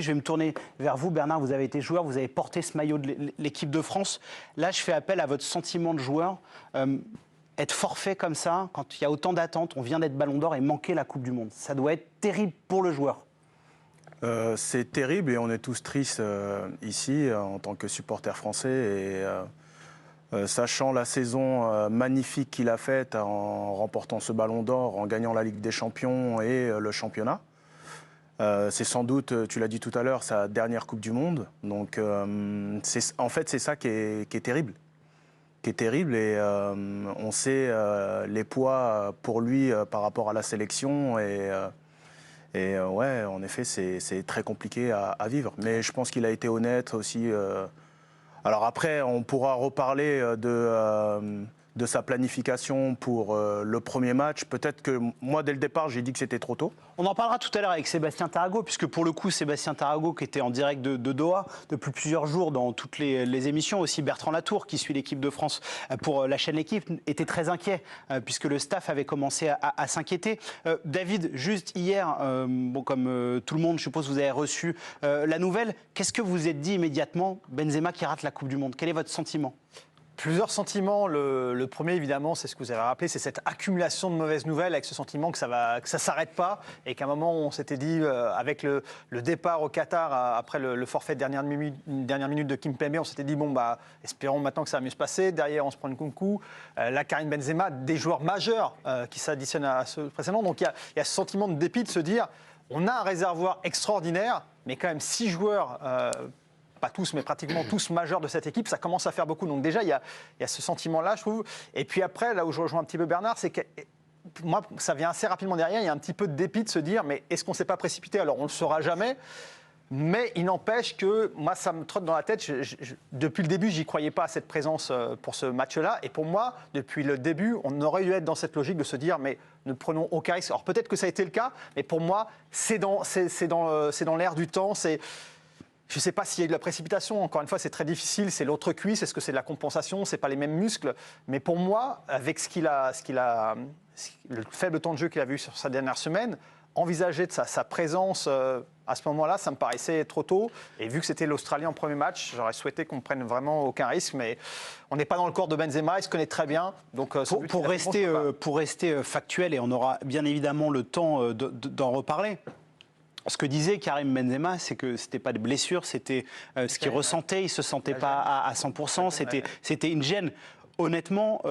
Je vais me tourner vers vous, Bernard. Vous avez été joueur, vous avez porté ce maillot de l'équipe de France. Là, je fais appel à votre sentiment de joueur. Être forfait comme ça, quand il y a autant d'attentes, on vient d'être Ballon d'Or et manquer la Coupe du Monde, ça doit être terrible pour le joueur. C'est terrible et on est tous tristes ici en tant que supporters français. Sachant la saison magnifique qu'il a faite en remportant ce Ballon d'Or, en gagnant la Ligue des Champions et le championnat. C'est sans doute, tu l'as dit tout à l'heure, sa dernière Coupe du Monde. Donc, en fait, c'est ça qui est terrible. Et on sait les poids pour lui par rapport à la sélection. Ouais, en effet, c'est très compliqué à vivre. Mais je pense qu'il a été honnête aussi. Alors après, on pourra reparler de sa planification pour le premier match. Peut-être que moi, dès le départ, j'ai dit que c'était trop tôt. On en parlera tout à l'heure avec Sébastien Tarago, puisque pour le coup, Sébastien Tarago, qui était en direct de Doha depuis plusieurs jours dans toutes les émissions, aussi Bertrand Latour, qui suit l'équipe de France pour la chaîne L'équipe, était très inquiet, puisque le staff avait commencé à s'inquiéter. David, juste hier, comme tout le monde, je suppose, vous avez reçu la nouvelle. Qu'est-ce que vous vous êtes dit immédiatement, Benzema qui rate la Coupe du Monde? Quel est votre sentiment? Plusieurs sentiments. Le premier, évidemment, c'est ce que vous avez rappelé, c'est cette accumulation de mauvaises nouvelles avec ce sentiment que ça ne s'arrête pas et qu'à un moment, on s'était dit, avec le départ au Qatar, après le forfait de dernière minute de Kimpembe, on s'était dit, bon, bah, espérons maintenant que ça va mieux se passer. Derrière, on se prend une Nkunku. Là, Karim Benzema, des joueurs majeurs qui s'additionnent à ceux précédents. Donc, il y a ce sentiment de dépit de se dire, on a un réservoir extraordinaire, mais quand même 6 joueurs... pas tous, mais pratiquement tous majeurs de cette équipe, ça commence à faire beaucoup. Donc déjà, il y a ce sentiment-là, je trouve. Et puis après, là où je rejoins un petit peu Bernard, c'est que moi, ça vient assez rapidement derrière. Il y a un petit peu de dépit de se dire, mais est-ce qu'on ne s'est pas précipité? Alors, on ne le saura jamais. Mais il n'empêche que moi, ça me trotte dans la tête. Depuis le début, j'y croyais pas à cette présence pour ce match-là. Et pour moi, depuis le début, on aurait dû être dans cette logique de se dire, mais ne prenons aucun risque. Alors peut-être que ça a été le cas, mais pour moi, c'est dans l'air du temps. Je ne sais pas s'il y a eu de la précipitation. Encore une fois, c'est très difficile. C'est l'autre cuisse. Est-ce que c'est de la compensation? C'est pas les mêmes muscles. Mais pour moi, avec le faible temps de jeu qu'il a vu sur sa dernière semaine, envisager de sa présence à ce moment-là, ça me paraissait trop tôt. Et vu que c'était l'Australie en premier match, j'aurais souhaité qu'on ne prenne vraiment aucun risque. Mais on n'est pas dans le corps de Benzema. Il se connaît très bien. Donc, pour rester factuel, et on aura bien évidemment le temps d'en reparler. Ce que disait Karim Benzema, c'est que c'était pas de blessure, c'était ce qu'il ressentait, il se sentait pas à 100%, c'était une gêne. Honnêtement,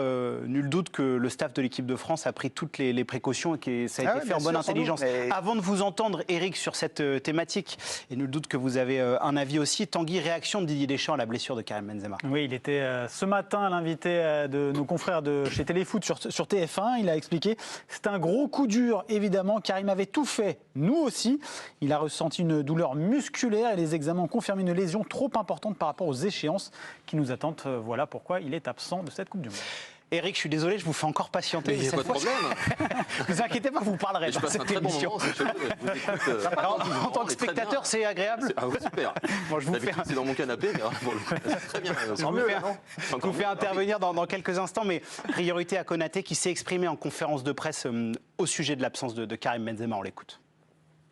nul doute que le staff de l'équipe de France a pris toutes les précautions et que ça a été fait en bonne intelligence. Avant de vous entendre, Eric, sur cette thématique, et nul doute que vous avez un avis aussi, Tanguy, réaction de Didier Deschamps à la blessure de Karim Benzema. Oui, il était ce matin l'invité de nos confrères de chez Téléfoot sur TF1. Il a expliqué c'est un gros coup dur, évidemment. Karim avait tout fait, nous aussi. Il a ressenti une douleur musculaire et les examens ont confirmé une lésion trop importante par rapport aux échéances qui nous attendent. Voilà pourquoi il est absent de cette Coupe du Monde. Eric, je suis désolé, je vous fais encore patienter. Mais il n'y a pas de problème. Ne vous inquiétez pas, vous parlerez dans cette émission. En tant que spectateur, c'est agréable. Ah oui, super. Bon, c'est dans mon canapé, mais bon, c'est très bien. Je vous fais intervenir dans quelques instants, mais priorité à Konaté qui s'est exprimé en conférence de presse au sujet de l'absence de Karim Benzema. On l'écoute.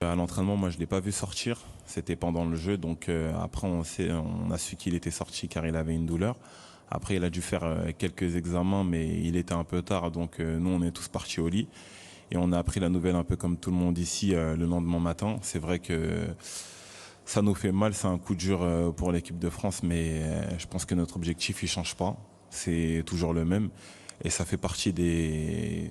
À l'entraînement, moi, je ne l'ai pas vu sortir. C'était pendant le jeu, donc après, on a su qu'il était sorti car il avait une douleur. Après, il a dû faire quelques examens, mais il était un peu tard. Donc, nous, on est tous partis au lit. Et on a appris la nouvelle un peu comme tout le monde ici le lendemain matin. C'est vrai que ça nous fait mal. C'est un coup dur pour l'équipe de France. Mais je pense que notre objectif, il ne change pas. C'est toujours le même. Et ça fait partie des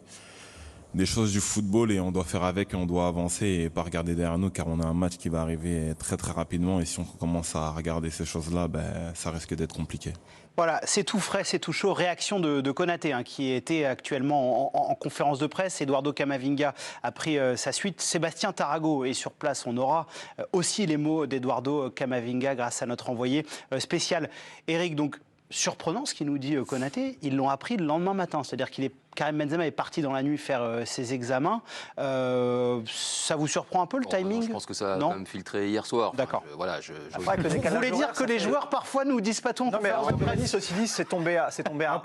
choses du football. Et on doit faire avec, on doit avancer et pas regarder derrière nous. Car on a un match qui va arriver très, très rapidement. Et si on commence à regarder ces choses-là, ça risque d'être compliqué. Voilà, c'est tout frais, c'est tout chaud. Réaction de Konaté, qui était actuellement en conférence de presse. Eduardo Camavinga a pris sa suite. Sébastien Tarago est sur place. On aura aussi les mots d'Eduardo Camavinga grâce à notre envoyé spécial. Eric, donc, surprenant ce qu'il nous dit Konaté, ils l'ont appris le lendemain matin. C'est-à-dire qu'il est Karim Benzema est parti dans la nuit faire ses examens. Ça vous surprend un peu le timing? Je pense que ça a Non quand même filtré hier soir. Enfin, D'accord. Voilà, Après, avec le Vous décalage voulez dire horaire, que ça les fait- joueurs parfois nous disent pas tout en Non, mais en conférence de Australie, presse? ceci dit, c'est tombé à c'est tombé à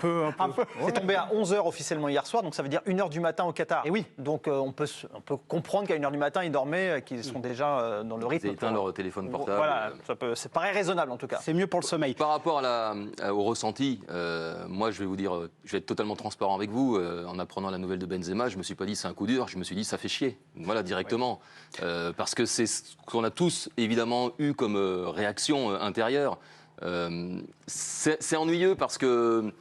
11h officiellement hier soir, donc ça veut dire 1h du matin au Qatar. Et oui. Donc on peut comprendre qu'à 1h du matin, ils dormaient, qu'ils sont déjà dans le ils rythme. ont éteint leur téléphone portable. Voilà, c'est paraît raisonnable en tout cas. C'est mieux pour le sommeil. Par rapport au ressenti, moi je vais vous dire, je vais être totalement transparent avec vous. En apprenant la nouvelle de Benzema, je me suis pas dit c'est un coup dur, je me suis dit ça fait chier. Voilà, directement. Parce que c'est ce qu'on a tous évidemment eu comme réaction intérieure. C'est ennuyeux parce que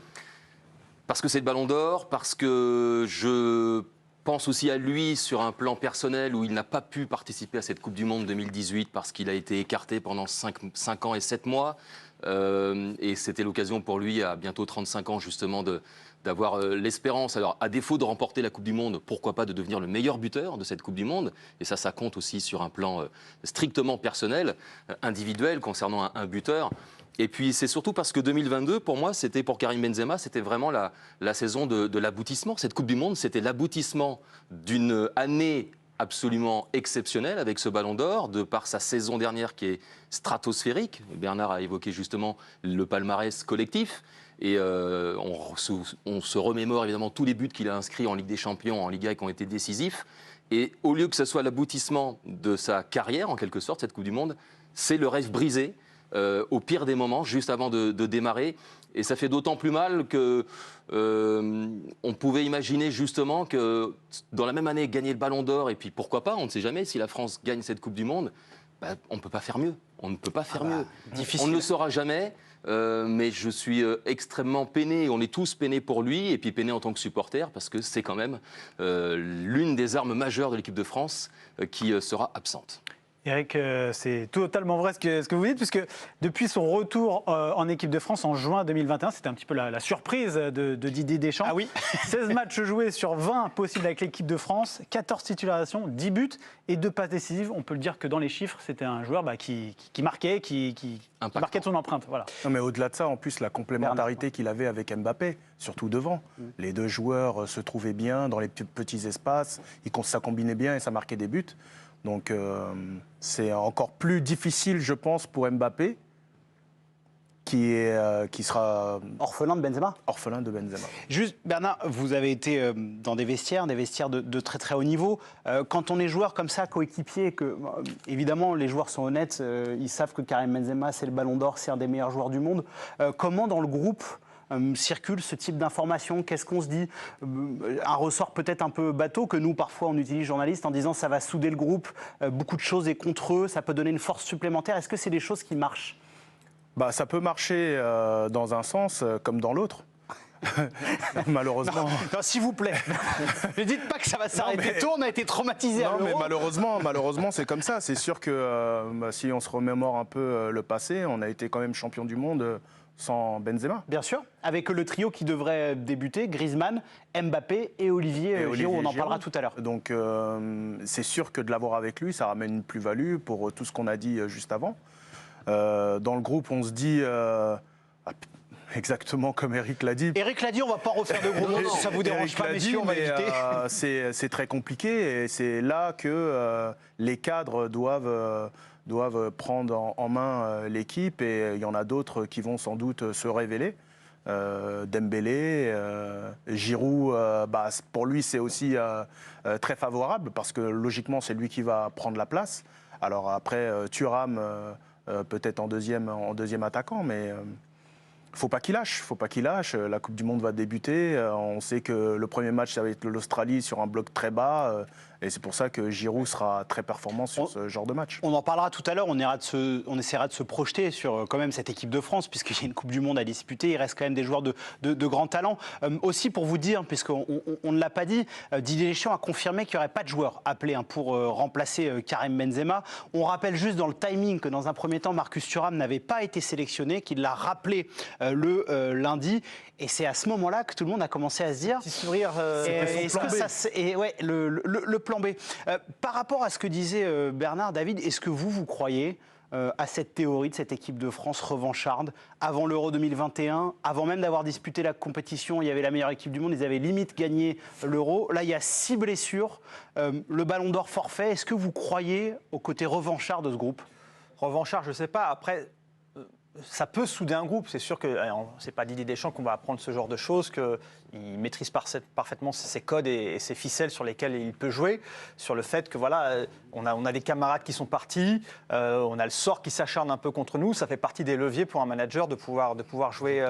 c'est le Ballon d'Or, parce que je pense aussi à lui sur un plan personnel où il n'a pas pu participer à cette Coupe du Monde 2018 parce qu'il a été écarté pendant 5 ans et 7 mois. Et c'était l'occasion pour lui, à bientôt 35 ans, justement, d'avoir l'espérance. Alors, à défaut de remporter la Coupe du Monde, pourquoi pas de devenir le meilleur buteur de cette Coupe du Monde. Et ça compte aussi sur un plan strictement personnel, individuel, concernant un buteur. Et puis c'est surtout parce que 2022, pour moi, c'était pour Karim Benzema, c'était vraiment la saison de l'aboutissement. Cette Coupe du Monde, c'était l'aboutissement d'une année absolument exceptionnelle avec ce Ballon d'Or, de par sa saison dernière qui est stratosphérique. Bernard a évoqué justement le palmarès collectif. Et on se remémore évidemment tous les buts qu'il a inscrits en Ligue des Champions, en Liga, qui ont été décisifs. Et au lieu que ce soit l'aboutissement de sa carrière, en quelque sorte, cette Coupe du Monde, c'est le rêve brisé. Au pire des moments, juste avant de démarrer. Et ça fait d'autant plus mal que on pouvait imaginer justement que dans la même année, gagner le Ballon d'Or, et puis pourquoi pas, on ne sait jamais, si la France gagne cette Coupe du Monde, on ne peut pas faire mieux. On ne peut pas faire mieux. difficile. On ne le saura jamais, mais je suis extrêmement peiné, on est tous peinés pour lui, et puis peiné en tant que supporter, parce que c'est quand même l'une des armes majeures de l'équipe de France qui sera absente. Eric, c'est totalement vrai ce que vous dites, puisque depuis son retour en équipe de France en juin 2021, c'était un petit peu la surprise de Didier Deschamps. Ah oui. 16 matchs joués sur 20 possibles avec l'équipe de France, 14 titularisations, 10 buts et 2 passes décisives. On peut le dire que dans les chiffres, c'était un joueur qui marquait, qui marquait de son empreinte. Voilà. Non, mais au-delà de ça, en plus, la complémentarité qu'il avait avec Mbappé, surtout devant. Les deux joueurs se trouvaient bien dans les petits espaces, ça combinait bien et ça marquait des buts. Donc c'est encore plus difficile, je pense, pour Mbappé, qui sera Orphelin de Benzema. orphelin de Benzema. Juste, Bernard, vous avez été dans des vestiaires de très très haut niveau. Quand on est joueur comme ça, coéquipier, que évidemment les joueurs sont honnêtes, ils savent que Karim Benzema c'est le Ballon d'Or, c'est un des meilleurs joueurs du monde. Comment dans le groupe circule ce type d'informations? Qu'est-ce qu'on se dit? Un ressort peut-être un peu bateau que nous, parfois, on utilise journalistes en disant ça va souder le groupe, beaucoup de choses est contre eux, ça peut donner une force supplémentaire. Est-ce que c'est des choses qui marchent? Ça peut marcher dans un sens comme dans l'autre. Malheureusement. Non, s'il vous plaît. Ne dites pas que ça va s'arrêter tôt, on a été traumatisés à Non, mais l'Euro. malheureusement, c'est comme ça. C'est sûr que si on se remémore un peu le passé, on a été quand même champion du monde sans Benzema. Bien sûr, avec le trio qui devrait débuter, Griezmann, Mbappé et Olivier Giroud, on en parlera tout à l'heure. Donc c'est sûr que de l'avoir avec lui, ça ramène une plus-value pour tout ce qu'on a dit juste avant. Dans le groupe, on se dit, exactement comme Eric l'a dit. Eric l'a dit, on ne va pas refaire de gros mots, si ça vous dérange Eric pas, l'a messieurs, dit, on va mais, éviter. c'est très compliqué et c'est là que les cadres doivent prendre en main l'équipe et il y en a d'autres qui vont sans doute se révéler. Dembélé, Giroud, pour lui c'est aussi très favorable parce que logiquement c'est lui qui va prendre la place. Alors après Thuram peut-être en deuxième attaquant, mais faut pas qu'il lâche. La Coupe du Monde va débuter. On sait que le premier match ça va être l'Australie sur un bloc très bas. Et c'est pour ça que Giroud sera très performant sur ce genre de match. On en parlera tout à l'heure, on essaiera de se projeter sur quand même cette équipe de France, puisqu'il y a une Coupe du Monde à disputer, il reste quand même des joueurs de grand talent. Aussi pour vous dire, puisqu'on ne l'a pas dit, Didier Deschamps a confirmé qu'il n'y aurait pas de joueur appelé pour remplacer Karim Benzema. On rappelle juste dans le timing que dans un premier temps, Marcus Thuram n'avait pas été sélectionné, qu'il l'a rappelé le lundi. Et c'est à ce moment-là que tout le monde a commencé à se dire... Petit sourire. Est-ce que le plan B. Par rapport à ce que disait Bernard, David, est-ce que vous croyez à cette théorie de cette équipe de France revancharde avant l'Euro 2021, avant même d'avoir disputé la compétition, il y avait la meilleure équipe du monde, ils avaient limite gagné l'Euro. Là, il y a 6 blessures, le Ballon d'Or forfait. Est-ce que vous croyez au côté revanchard de ce groupe? Revanchard, je ne sais pas. Après, ça peut souder un groupe. C'est sûr que c'est pas Didier Deschamps qu'on va apprendre ce genre de choses, qu'il maîtrise parfaitement ses codes et ses ficelles sur lesquelles il peut jouer. Sur le fait que voilà, on a des camarades qui sont partis, on a le sort qui s'acharne un peu contre nous. Ça fait partie des leviers pour un manager de pouvoir jouer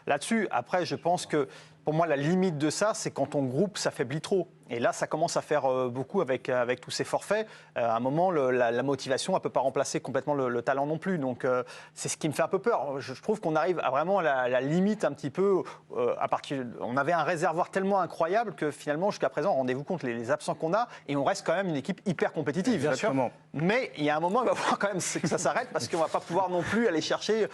là-dessus. Après, je pense que pour moi, la limite de ça, c'est quand ton groupe s'affaiblit trop. Et là, ça commence à faire beaucoup avec tous ces forfaits. À un moment, la motivation ne peut pas remplacer complètement le talent non plus. Donc, c'est ce qui me fait un peu peur. Je trouve qu'on arrive à vraiment la limite un petit peu. On avait un réservoir tellement incroyable que finalement, jusqu'à présent, rendez-vous compte les absents qu'on a. Et on reste quand même une équipe hyper compétitive. Bien sûr. Mais il y a un moment, il va falloir quand même que ça s'arrête parce qu'on ne va pas pouvoir non plus aller chercher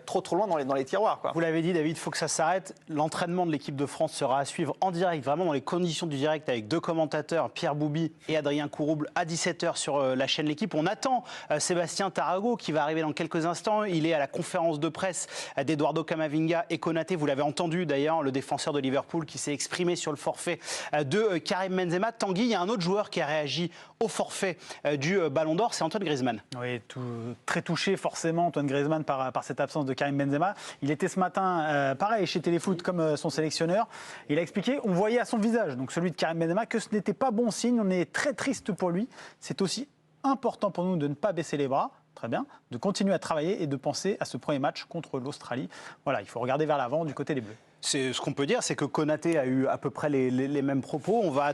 trop loin dans les tiroirs, quoi. Vous l'avez dit, David, il faut que ça s'arrête. L'entraînement de l'équipe de France sera à suivre en direct, vraiment dans les conditions du direct, avec 2 commentateurs, Pierre Bouby et Adrien Courouble, à 17h sur la chaîne L'Équipe. On attend Sébastien Tarago qui va arriver dans quelques instants. Il est à la conférence de presse d'Eduardo Camavinga et Konaté. Vous l'avez entendu d'ailleurs, le défenseur de Liverpool qui s'est exprimé sur le forfait de Karim Benzema. Tanguy, il y a un autre joueur qui a réagi au forfait du Ballon d'Or, c'est Antoine Griezmann. Oui, très touché forcément Antoine Griezmann par cette absence de Karim Benzema. Il était ce matin, pareil, chez Téléfoot comme son sélectionneur. Il a expliqué, on voyait à son visage, donc celui de Karim Benzema, que ce n'était pas bon signe. On est très triste pour lui. C'est aussi important pour nous de ne pas baisser les bras. Très bien, de continuer à travailler et de penser à ce premier match contre l'Australie. Voilà, il faut regarder vers l'avant du côté des Bleus. Ce qu'on peut dire, c'est que Konaté a eu à peu près les mêmes propos. On va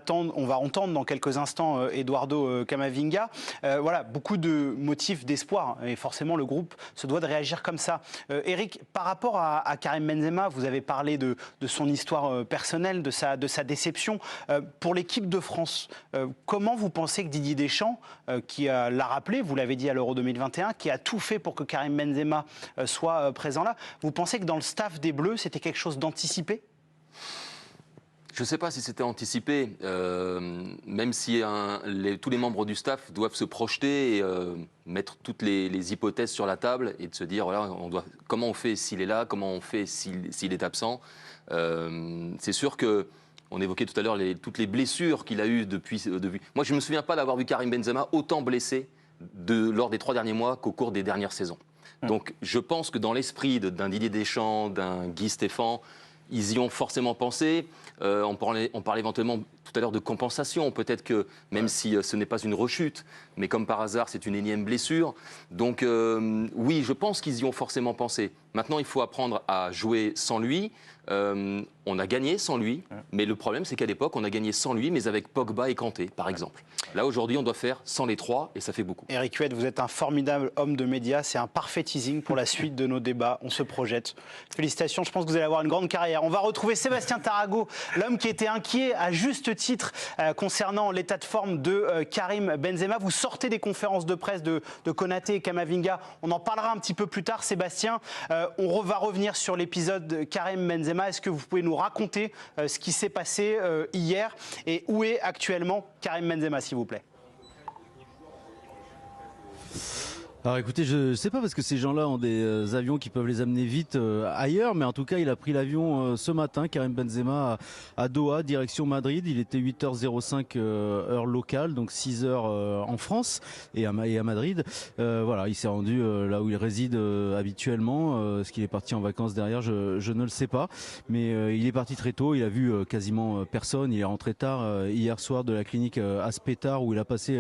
entendre dans quelques instants Eduardo Camavinga. Voilà, beaucoup de motifs d'espoir. Et forcément, le groupe se doit de réagir comme ça. Eric, par rapport à Karim Benzema, vous avez parlé de son histoire personnelle, de sa déception. Pour l'équipe de France, comment vous pensez que Didier Deschamps, qui l'a rappelé, vous l'avez dit à l'Euro 2021, qui a tout fait pour que Karim Benzema soit présent là, vous pensez que dans le staff des Bleus, c'était quelque chose d'anticipé? Je ne sais pas si c'était anticipé, même si tous les membres du staff doivent se projeter et mettre toutes les hypothèses sur la table et de se dire voilà, comment on fait s'il est là, comment on fait s'il est absent. C'est sûr qu'on évoquait tout à l'heure toutes les blessures qu'il a eues depuis. Moi, je ne me souviens pas d'avoir vu Karim Benzema autant blessé lors des 3 derniers mois qu'au cours des dernières saisons. Donc je pense que dans l'esprit d'un Didier Deschamps, d'un Guy Stéphane, ils y ont forcément pensé. On parlait éventuellement tout à l'heure de compensation. Peut-être que, même si ce n'est pas une rechute, mais comme par hasard, c'est une énième blessure. Donc oui, je pense qu'ils y ont forcément pensé. Maintenant, il faut apprendre à jouer sans lui. On a gagné sans lui, mais le problème, c'est qu'à l'époque, on a gagné sans lui, mais avec Pogba et Kanté, par exemple. Là, aujourd'hui, on doit faire sans les 3, et ça fait beaucoup. Eric Huet, vous êtes un formidable homme de médias. C'est un parfait teasing pour la suite de nos débats. On se projette. Félicitations, je pense que vous allez avoir une grande carrière. On va retrouver Sébastien Tarago, l'homme qui était inquiet à juste titre concernant l'état de forme de Karim Benzema. Vous sortez des conférences de presse de Konaté et Camavinga. On en parlera un petit peu plus tard, Sébastien. On va revenir sur l'épisode Karim Benzema. Est-ce que vous pouvez nous raconter ce qui s'est passé hier et où est actuellement Karim Benzema, s'il vous plaît? Alors écoutez, je ne sais pas parce que ces gens-là ont des avions qui peuvent les amener vite ailleurs, mais en tout cas il a pris l'avion ce matin, Karim Benzema, à Doha, direction Madrid. Il était 8h05 heure locale, donc 6h en France et à Madrid. Voilà, il s'est rendu là où il réside habituellement. Est-ce qu'il est parti en vacances derrière, je ne le sais pas. Mais il est parti très tôt, il a vu quasiment personne. Il est rentré tard hier soir de la clinique Aspetar où il a passé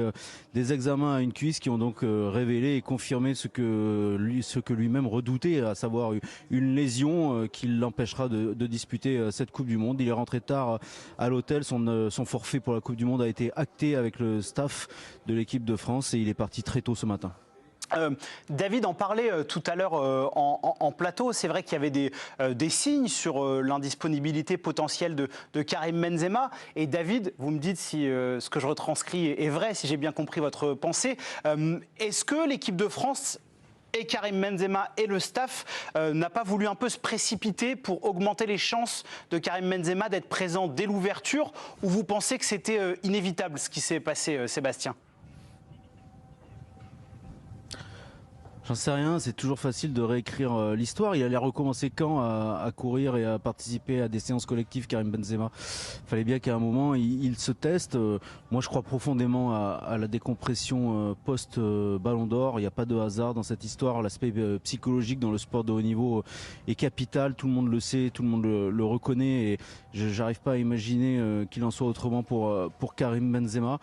des examens à une cuisse qui ont donc révélé et confirmer ce que lui-même redoutait, à savoir une lésion qui l'empêchera de disputer cette Coupe du Monde. Il est rentré tard à l'hôtel, son forfait pour la Coupe du Monde a été acté avec le staff de l'équipe de France et il est parti très tôt ce matin. David en parlait tout à l'heure en plateau. C'est vrai qu'il y avait des signes sur l'indisponibilité potentielle de Karim Benzema. Et David, vous me dites si ce que je retranscris est vrai, si j'ai bien compris votre pensée. Est-ce que l'équipe de France et Karim Benzema et le staff n'a pas voulu un peu se précipiter pour augmenter les chances de Karim Benzema d'être présent dès l'ouverture, ou vous pensez que c'était inévitable ce qui s'est passé, Sébastien ? J'en sais rien, c'est toujours facile de réécrire l'histoire. Il allait recommencer quand à courir et à participer à des séances collectives, Karim Benzema? Il fallait bien qu'à un moment, il se teste. Moi, je crois profondément à la décompression post-Ballon d'Or. Il n'y a pas de hasard dans cette histoire. L'aspect psychologique dans le sport de haut niveau est capital. Tout le monde le sait, tout le monde le reconnaît. Et je n'arrive pas à imaginer qu'il en soit autrement pour Karim Benzema.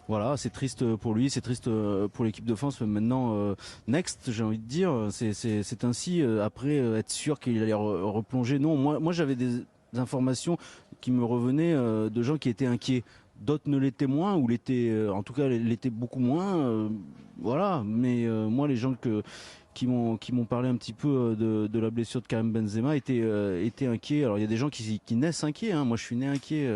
Voilà, c'est triste pour lui, c'est triste pour l'équipe de France. Mais maintenant, next, j'ai envie de dire, c'est ainsi. Après, être sûr qu'il allait replonger. Non, moi j'avais des informations qui me revenaient de gens qui étaient inquiets. D'autres ne l'étaient moins, ou l'étaient, en tout cas, l'étaient beaucoup moins. Voilà, mais moi, les gens qui m'ont parlé un petit peu de la blessure de Karim Benzema étaient inquiets. Alors il y a des gens qui naissent inquiets, hein. Moi je suis né inquiet,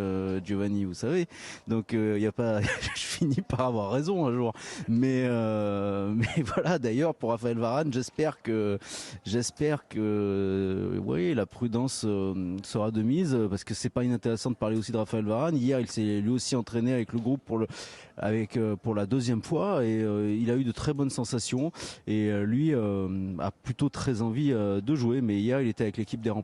Giovanni, vous savez. Donc il y a pas, je finis par avoir raison un jour. Mais voilà. D'ailleurs pour Raphaël Varane, j'espère que oui, la prudence sera de mise, parce que c'est pas inintéressant de parler aussi de Raphaël Varane. Hier il s'est lui aussi entraîné avec le groupe pour la deuxième fois, et il a eu de très bonnes sensations, et lui a plutôt très envie de jouer, mais hier il était avec l'équipe des remplaçants.